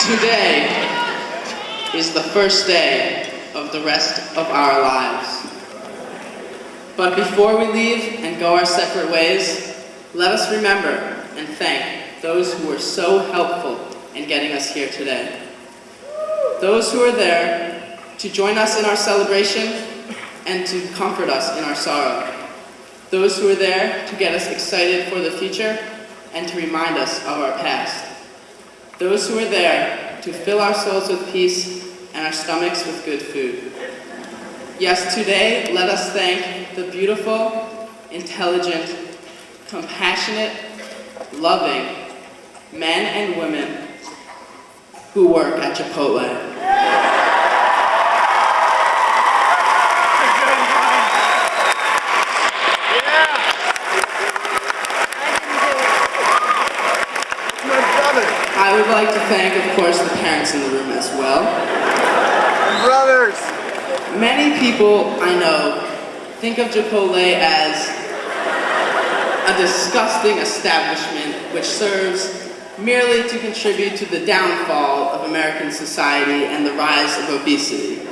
Today is the first day of the rest of our lives. But before we leave and go our separate ways, let us remember and thank those who were so helpful in getting us here today. Those who are there to join us in our celebration and to comfort us in our sorrow. Those who are there to get us excited for the future and to remind us of our past. Those who are there to fill our souls with peace and our stomachs with good food. Yes, today let us thank the beautiful, intelligent, compassionate, loving men and women who work at Chipotle. I would like to thank, of course, the parents in the room as well. Brothers! Many people I know think of Chipotle as a disgusting establishment which serves merely to contribute to the downfall of American society and the rise of obesity.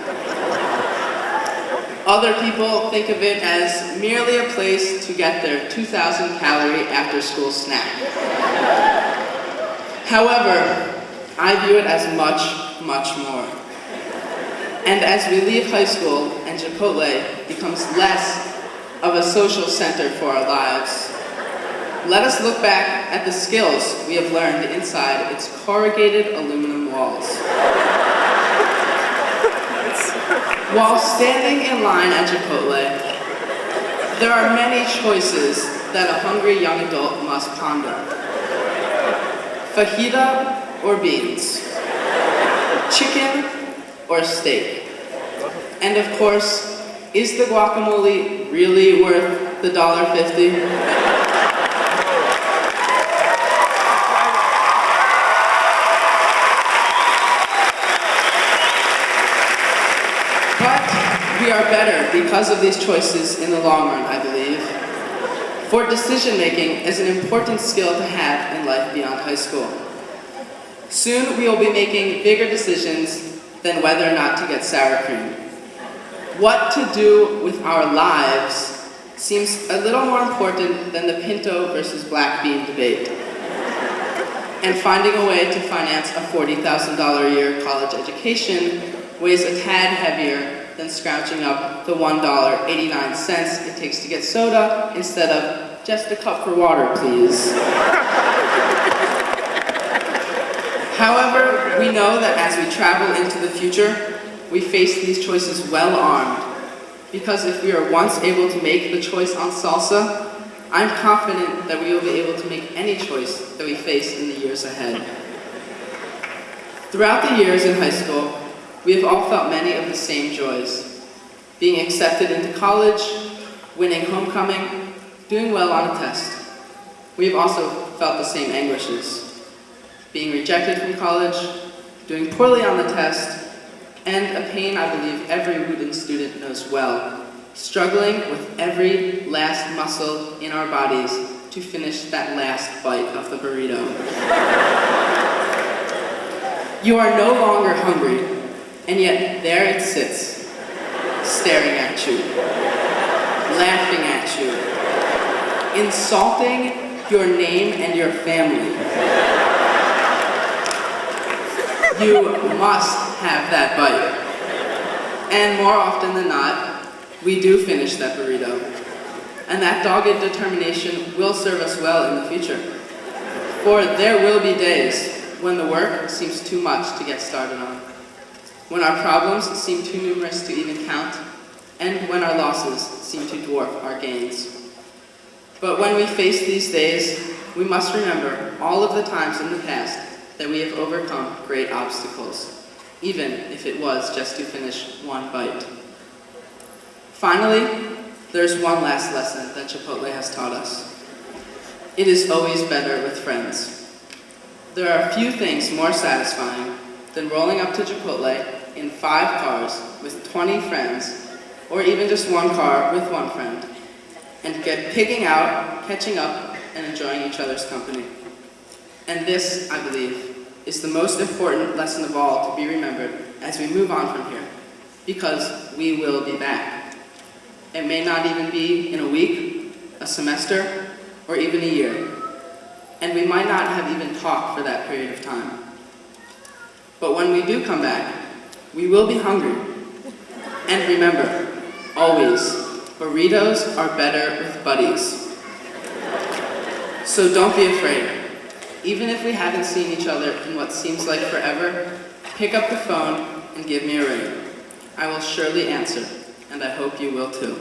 Other people think of it as merely a place to get their 2,000-calorie after-school snack. However, I view it as much, much more. And as we leave high school and Chipotle becomes less of a social center for our lives, let us look back at the skills we have learned inside its corrugated aluminum walls. While standing in line at Chipotle, there are many choices that a hungry young adult must ponder. Fajita or beans? Chicken or steak? And of course, is the guacamole really worth the $1.50? But we are better because of these choices in the long run, I believe. For decision-making is an important skill to have in life beyond high school. Soon we will be making bigger decisions than whether or not to get sour cream. What to do with our lives seems a little more important than the pinto versus black bean debate. And finding a way to finance a $40,000 a year college education weighs a tad heavier than scrounging up the $1.89 it takes to get soda instead of just a cup for water, please. However, we know that as we travel into the future, we face these choices well armed. Because if we are once able to make the choice on salsa, I'm confident that we will be able to make any choice that we face in the years ahead. Throughout the years in high school, we have all felt many of the same joys. Being accepted into college, winning homecoming, doing well on a test. We have also felt the same anguishes. Being rejected from college, doing poorly on the test, and a pain I believe every Wheaton student knows well, struggling with every last muscle in our bodies to finish that last bite of the burrito. You are no longer hungry, and yet there it sits, staring at you, laughing at you, insulting your name and your family. You must have that bite. And more often than not, we do finish that burrito. And that dogged determination will serve us well in the future. For there will be days when the work seems too much to get started on, when our problems seem too numerous to even count, and when our losses seem to dwarf our gains. But when we face these days, we must remember all of the times in the past that we have overcome great obstacles, even if it was just to finish one bite. Finally, there's one last lesson that Chipotle has taught us. It is always better with friends. There are few things more satisfying than rolling up to Chipotle in 5 cars with 20 friends, or even just one car with one friend, and pigging out, catching up, and enjoying each other's company. And this, I believe, is the most important lesson of all to be remembered as we move on from here, because we will be back. It may not even be in a week, a semester, or even a year, and we might not have even talked for that period of time. But when we do come back, we will be hungry. And remember, always, burritos are better with buddies. So don't be afraid. Even if we haven't seen each other in what seems like forever, pick up the phone and give me a ring. I will surely answer, and I hope you will too.